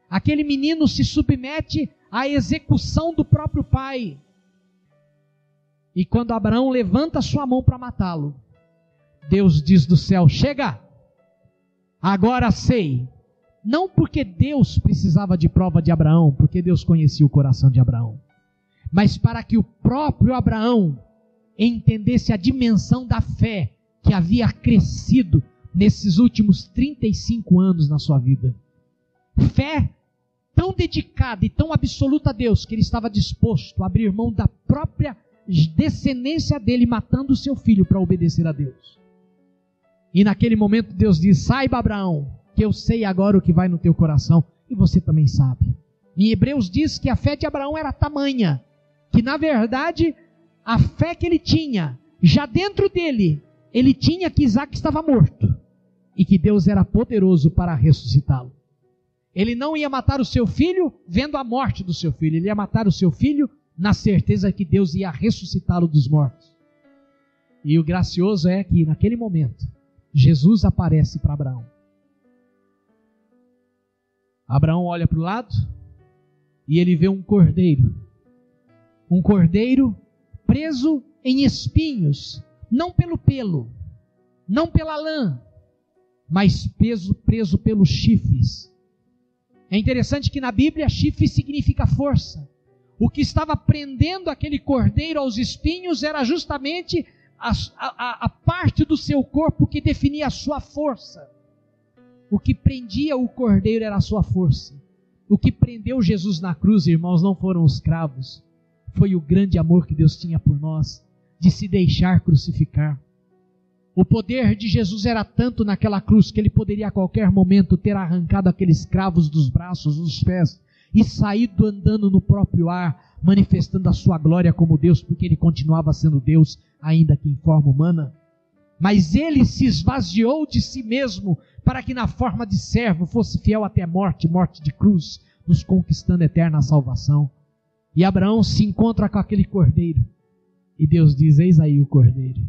Aquele menino se submete à execução do próprio pai. E quando Abraão levanta sua mão para matá-lo, Deus diz do céu: chega, agora sei. Não porque Deus precisava de prova de Abraão, porque Deus conhecia o coração de Abraão, mas para que o próprio Abraão entendesse a dimensão da fé que havia crescido nesses últimos 35 anos na sua vida. Fé tão dedicada e tão absoluta a Deus, que ele estava disposto a abrir mão da própria descendência dele, matando o seu filho para obedecer a Deus. E naquele momento Deus diz: saiba, Abraão, que eu sei agora o que vai no teu coração, e você também sabe. Em Hebreus diz que a fé de Abraão era tamanha, que na verdade a fé que ele tinha, já dentro dele, ele tinha que Isaque estava morto, e que Deus era poderoso para ressuscitá-lo. Ele não ia matar o seu filho vendo a morte do seu filho, ele ia matar o seu filho na certeza que Deus ia ressuscitá-lo dos mortos. E o gracioso é que naquele momento, Jesus aparece para Abraão. Abraão olha para o lado e ele vê um cordeiro preso em espinhos, não pelo pelo, não pela lã, mas preso pelos chifres. É interessante que na Bíblia chifre significa força. O que estava prendendo aquele cordeiro aos espinhos era justamente a parte do seu corpo que definia a sua força. O que prendia o cordeiro era a sua força. O que prendeu Jesus na cruz, irmãos, não foram os cravos, foi o grande amor que Deus tinha por nós, de se deixar crucificar. O poder de Jesus era tanto naquela cruz, que ele poderia a qualquer momento ter arrancado aqueles cravos dos braços, dos pés, e saído andando no próprio ar, manifestando a sua glória como Deus, porque ele continuava sendo Deus, ainda que em forma humana. Mas ele se esvaziou de si mesmo, para que na forma de servo fosse fiel até a morte de cruz, nos conquistando eterna salvação. E Abraão se encontra com aquele cordeiro, e Deus diz: eis aí o cordeiro.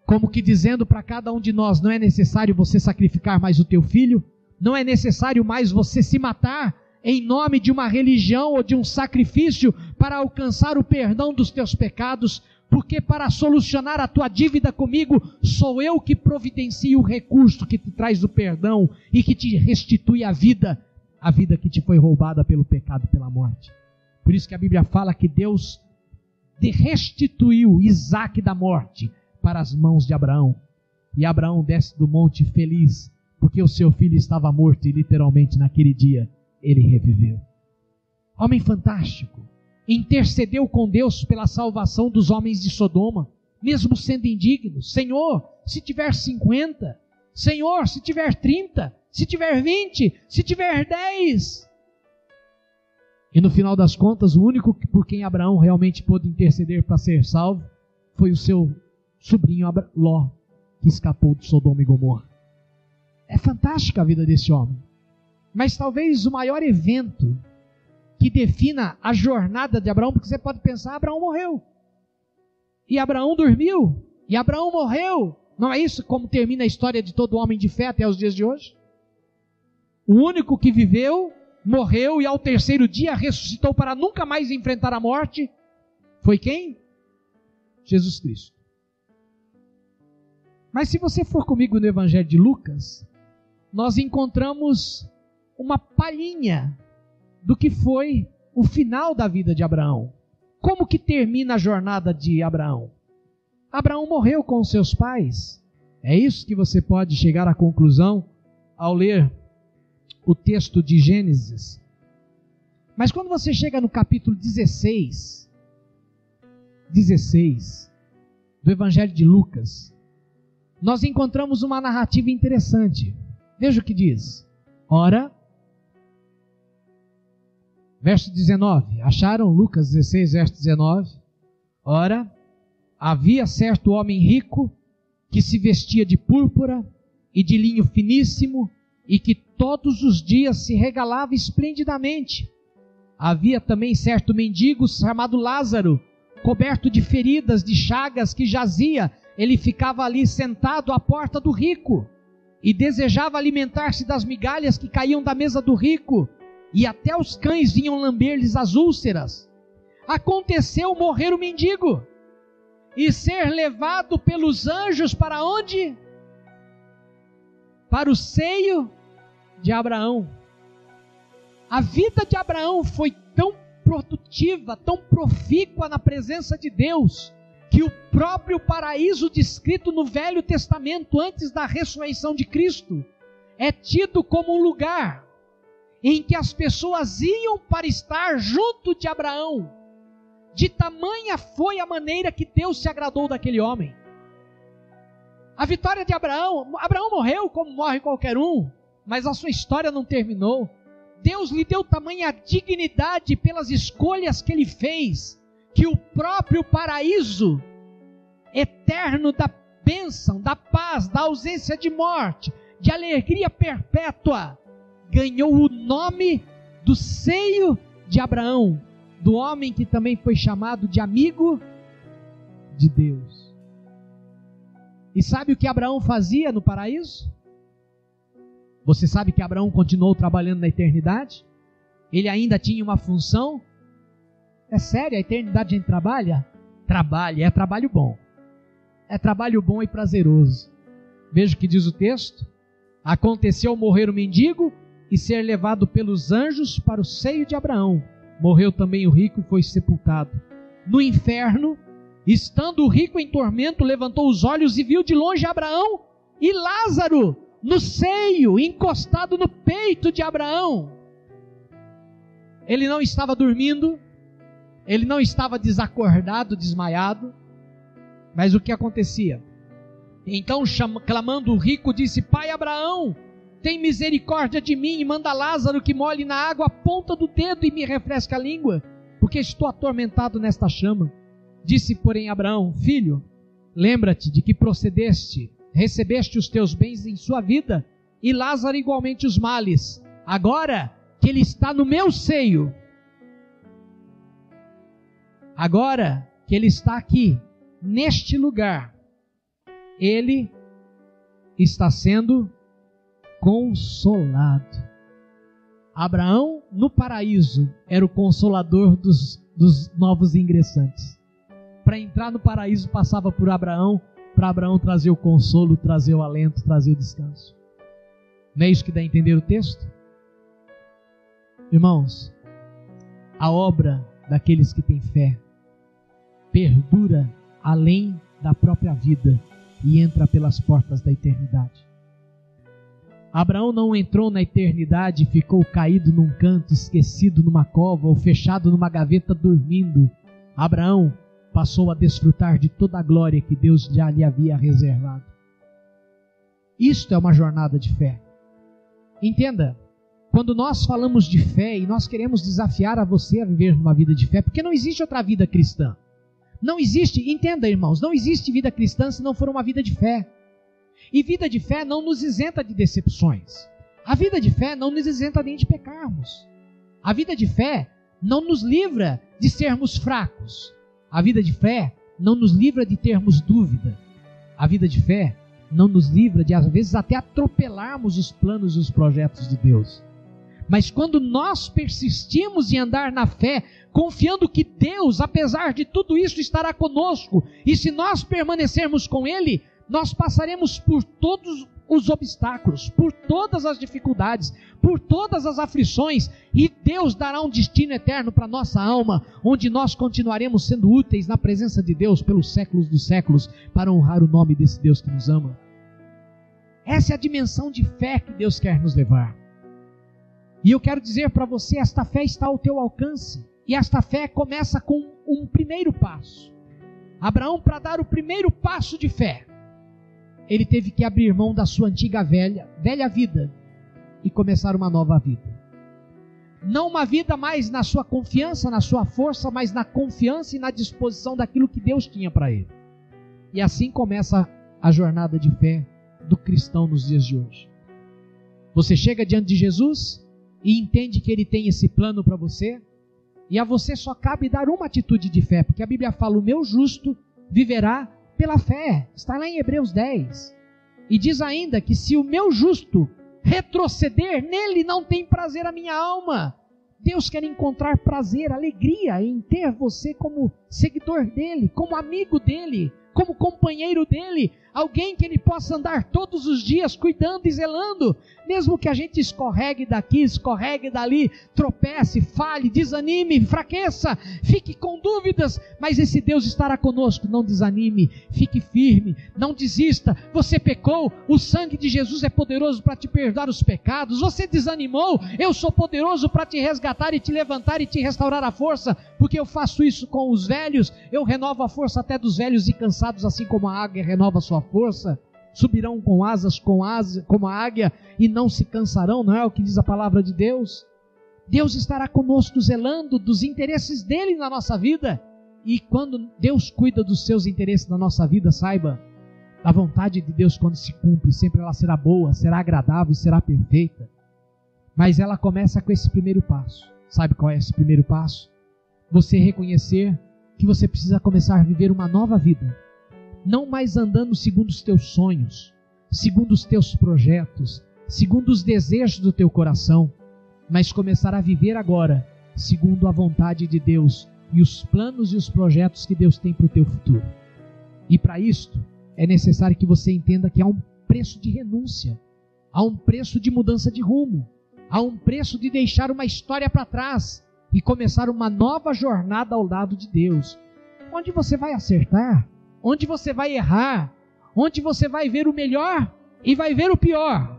Como que dizendo para cada um de nós: não é necessário você sacrificar mais o teu filho, não é necessário mais você se matar em nome de uma religião ou de um sacrifício para alcançar o perdão dos teus pecados, porque para solucionar a tua dívida comigo, sou eu que providencio o recurso que te traz o perdão e que te restitui a vida que te foi roubada pelo pecado e pela morte. Por isso que a Bíblia fala que Deus restituiu Isaque da morte para as mãos de Abraão. E Abraão desce do monte feliz, porque o seu filho estava morto e literalmente naquele dia ele reviveu. Homem fantástico, intercedeu com Deus pela salvação dos homens de Sodoma, mesmo sendo indignos. Senhor, se tiver 50, Senhor, se tiver 30, se tiver 20, se tiver 10. E no final das contas, o único por quem Abraão realmente pôde interceder para ser salvo foi o seu sobrinho Ló, que escapou de Sodoma e Gomorra. É fantástica a vida desse homem. Mas talvez o maior evento que defina a jornada de Abraão, porque você pode pensar, Abraão morreu. E Abraão dormiu. E Abraão morreu. Não é isso como termina a história de todo homem de fé até os dias de hoje? O único que viveu, morreu e ao terceiro dia ressuscitou para nunca mais enfrentar a morte, foi quem? Jesus Cristo. Mas se você for comigo no Evangelho de Lucas, nós encontramos uma palhinha do que foi o final da vida de Abraão. Como que termina a jornada de Abraão? Abraão morreu com os seus pais. É isso que você pode chegar à conclusão ao ler o texto de Gênesis. Mas quando você chega no capítulo 16 do Evangelho de Lucas, nós encontramos uma narrativa interessante. Veja o que diz. Ora, verso 19, acharam Lucas 16, verso 19? Ora, havia certo homem rico que se vestia de púrpura e de linho finíssimo e que todos os dias se regalava esplendidamente. Havia também certo mendigo chamado Lázaro, coberto de feridas, de chagas, que jazia. Ele ficava ali sentado à porta do rico e desejava alimentar-se das migalhas que caíam da mesa do rico, e até os cães vinham lamber-lhes as úlceras. Aconteceu morrer o mendigo e ser levado pelos anjos para onde? Para o seio de Abraão. A vida de Abraão foi tão produtiva, tão profícua na presença de Deus, que o próprio paraíso descrito no Velho Testamento, antes da ressurreição de Cristo, é tido como um lugar em que as pessoas iam para estar junto de Abraão. De tamanha foi a maneira que Deus se agradou daquele homem. A vitória de Abraão morreu como morre qualquer um, mas a sua história não terminou. Deus lhe deu tamanha dignidade pelas escolhas que ele fez, que o próprio paraíso eterno da bênção, da paz, da ausência de morte, de alegria perpétua, ganhou o nome do seio de Abraão, do homem que também foi chamado de amigo de Deus. E sabe o que Abraão fazia no paraíso? Você sabe que Abraão continuou trabalhando na eternidade? Ele ainda tinha uma função? É sério, a eternidade a gente trabalha? Trabalha, é trabalho bom. É trabalho bom e prazeroso. Veja o que diz o texto. Aconteceu morrer o mendigo e ser levado pelos anjos para o seio de Abraão. Morreu também o rico e foi sepultado. No inferno, estando o rico em tormento, levantou os olhos e viu de longe Abraão e Lázaro no seio, encostado no peito de Abraão. Ele não estava dormindo, ele não estava desacordado, desmaiado, mas o que acontecia? Então, clamando o rico, disse: Pai Abraão, tem misericórdia de mim e manda Lázaro que molhe na água a ponta do dedo e me refresque a língua, porque estou atormentado nesta chama. Disse, porém, Abraão: Filho, lembra-te de que recebeste os teus bens em sua vida, e Lázaro igualmente os males. Agora que ele está no meu seio, agora que ele está aqui, neste lugar, ele está sendo consolado. Abraão no paraíso era o consolador dos novos ingressantes. Para entrar no paraíso passava por Abraão, para Abraão trazer o consolo, trazer o alento, trazer o descanso. Não é isso que dá a entender o texto? Irmãos, a obra daqueles que têm fé perdura além da própria vida e entra pelas portas da eternidade. Abraão não entrou na eternidade e ficou caído num canto, esquecido numa cova ou fechado numa gaveta dormindo. Abraão passou a desfrutar de toda a glória que Deus já lhe havia reservado. Isto é uma jornada de fé. Entenda, quando nós falamos de fé e nós queremos desafiar a você a viver numa vida de fé, porque não existe outra vida cristã. Não existe, entenda irmãos, não existe vida cristã se não for uma vida de fé. E vida de fé não nos isenta de decepções. A vida de fé não nos isenta nem de pecarmos. A vida de fé não nos livra de sermos fracos. A vida de fé não nos livra de termos dúvida. A vida de fé não nos livra de, às vezes, até atropelarmos os planos e os projetos de Deus. Mas quando nós persistimos em andar na fé, confiando que Deus, apesar de tudo isso, estará conosco, e se nós permanecermos com Ele, nós passaremos por todos os obstáculos, por todas as dificuldades, por todas as aflições, e Deus dará um destino eterno para a nossa alma, onde nós continuaremos sendo úteis na presença de Deus pelos séculos dos séculos, para honrar o nome desse Deus que nos ama. Essa é a dimensão de fé que Deus quer nos levar. E eu quero dizer para você, esta fé está ao teu alcance, e esta fé começa com um primeiro passo. Abraão, para dar o primeiro passo de fé, ele teve que abrir mão da sua antiga velha vida e começar uma nova vida. Não uma vida mais na sua confiança, na sua força, mas na confiança e na disposição daquilo que Deus tinha para ele. E assim começa a jornada de fé do cristão nos dias de hoje. Você chega diante de Jesus e entende que Ele tem esse plano para você, e a você só cabe dar uma atitude de fé, porque a Bíblia fala: o meu justo viverá pela fé. Está lá em Hebreus 10. E diz ainda que se o meu justo retroceder, nele não tem prazer a minha alma. Deus quer encontrar prazer, alegria em ter você como seguidor dele, como amigo dele, como companheiro dele, alguém que ele possa andar todos os dias cuidando e zelando, mesmo que a gente escorregue daqui, escorregue dali, tropece, falhe, desanime, enfraqueça, fique com dúvidas, mas esse Deus estará conosco. Não desanime, fique firme, não desista. Você pecou, o sangue de Jesus é poderoso para te perdoar os pecados. Você desanimou, eu sou poderoso para te resgatar e te levantar e te restaurar a força, porque eu faço isso com os velhos, eu renovo a força até dos velhos e cansados, assim como a águia renova a sua força. Subirão com asas como a águia e não se cansarão, não é o que diz a palavra de Deus? Deus estará conosco zelando dos interesses dele na nossa vida, e quando Deus cuida dos seus interesses na nossa vida, saiba, a vontade de Deus, quando se cumpre, sempre ela será boa, será agradável e será perfeita, mas ela começa com esse primeiro passo. Sabe qual é esse primeiro passo? Você reconhecer que você precisa começar a viver uma nova vida, não mais andando segundo os teus sonhos, segundo os teus projetos, segundo os desejos do teu coração, mas começar a viver agora segundo a vontade de Deus e os planos e os projetos que Deus tem para o teu futuro. E para isto é necessário que você entenda que há um preço de renúncia, há um preço de mudança de rumo, há um preço de deixar uma história para trás e começar uma nova jornada ao lado de Deus, onde você vai acertar, onde você vai errar, onde você vai ver o melhor e vai ver o pior,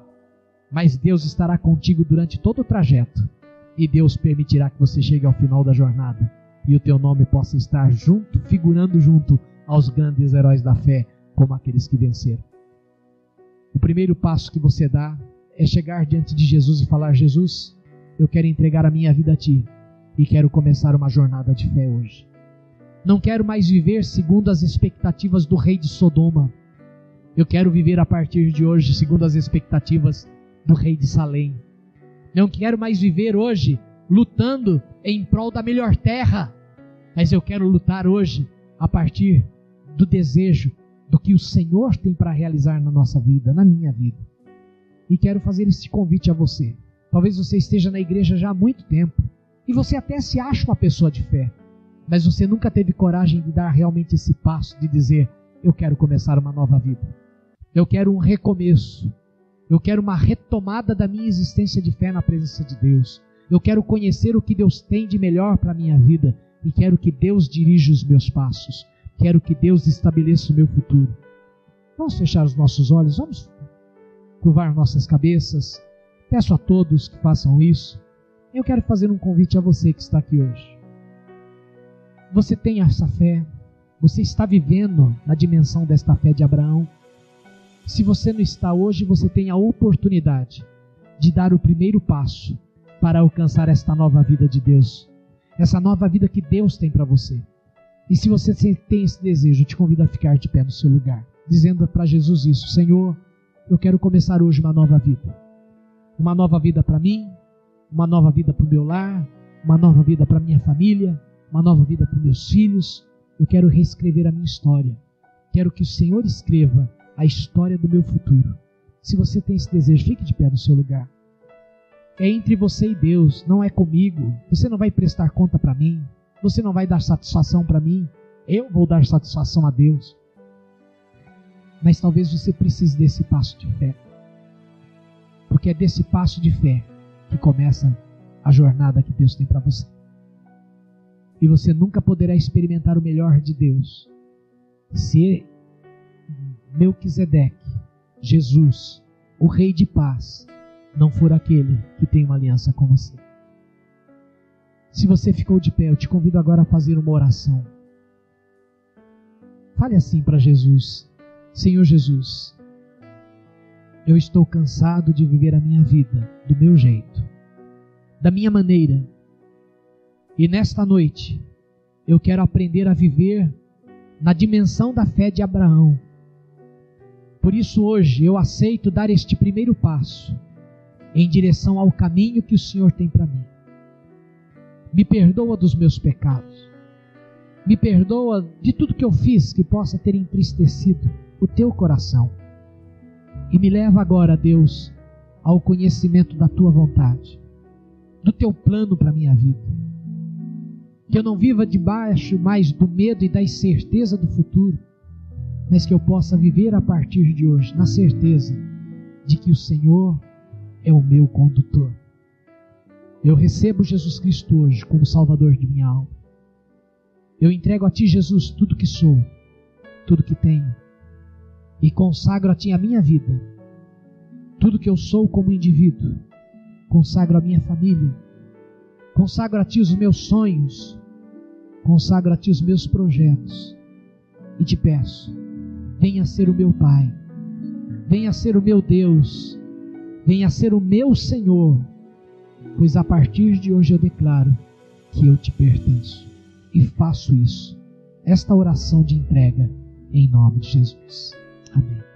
mas Deus estará contigo durante todo o trajeto, e Deus permitirá que você chegue ao final da jornada, e o teu nome possa estar junto, figurando junto aos grandes heróis da fé, como aqueles que venceram. O primeiro passo que você dá é chegar diante de Jesus e falar: Jesus, eu quero entregar a minha vida a Ti, e quero começar uma jornada de fé hoje. Não quero mais viver segundo as expectativas do rei de Sodoma. Eu quero viver a partir de hoje segundo as expectativas do rei de Salém. Não quero mais viver hoje lutando em prol da melhor terra, mas eu quero lutar hoje a partir do desejo do que o Senhor tem para realizar na nossa vida, na minha vida. E quero fazer este convite a você, Talvez você esteja na igreja já há muito tempo e você até se acha uma pessoa de fé, mas você nunca teve coragem de dar realmente esse passo de dizer: eu quero começar uma nova vida, eu quero um recomeço, eu quero uma retomada da minha existência de fé na presença de Deus, eu quero conhecer o que Deus tem de melhor para a minha vida e quero que Deus dirija os meus passos, quero que Deus estabeleça o meu futuro. Vamos fechar os nossos olhos, vamos curvar nossas cabeças. Peço a todos que façam isso. Eu quero fazer um convite a você que está aqui hoje. Você tem essa fé, você está vivendo na dimensão desta fé de Abraão. Se você não está hoje, você tem a oportunidade de dar o primeiro passo para alcançar esta nova vida de Deus, essa nova vida que Deus tem para você. E se você tem esse desejo, eu te convido a ficar de pé no seu lugar, dizendo para Jesus isso: Senhor, eu quero começar hoje uma nova vida. Uma nova vida para mim, uma nova vida para o meu lar, uma nova vida para a minha família, uma nova vida para os meus filhos. Eu quero reescrever a minha história. Quero que o Senhor escreva a história do meu futuro. Se você tem esse desejo, fique de pé no seu lugar. É entre você e Deus, não é comigo. Você não vai prestar conta para mim, você não vai dar satisfação para mim, eu vou dar satisfação a Deus. Mas talvez você precise desse passo de fé, porque é desse passo de fé que começa a jornada que Deus tem para você. E você nunca poderá experimentar o melhor de Deus se Melquisedeque, Jesus, o Rei de Paz, não for aquele que tem uma aliança com você. Se você ficou de pé, eu te convido agora a fazer uma oração. Fale assim para Jesus: Senhor Jesus, eu estou cansado de viver a minha vida do meu jeito, da minha maneira. E nesta noite, eu quero aprender a viver na dimensão da fé de Abraão. Por isso hoje eu aceito dar este primeiro passo em direção ao caminho que o Senhor tem para mim. Me perdoa dos meus pecados. Me perdoa de tudo que eu fiz que possa ter entristecido o teu coração. E me leva agora, Deus, ao conhecimento da tua vontade, do teu plano para a minha vida. Que eu não viva debaixo mais do medo e da incerteza do futuro, mas que eu possa viver a partir de hoje na certeza de que o Senhor é o meu condutor. Eu recebo Jesus Cristo hoje como Salvador de minha alma. Eu entrego a Ti, Jesus, tudo que sou, tudo que tenho, e consagro a Ti a minha vida, tudo que eu sou como indivíduo. Consagro a minha família, consagro a Ti os meus sonhos, consagro a Ti os meus projetos, e Te peço: venha ser o meu Pai, venha ser o meu Deus, venha ser o meu Senhor, pois a partir de hoje eu declaro que eu Te pertenço, e faço isso, esta oração de entrega, em nome de Jesus. Amém.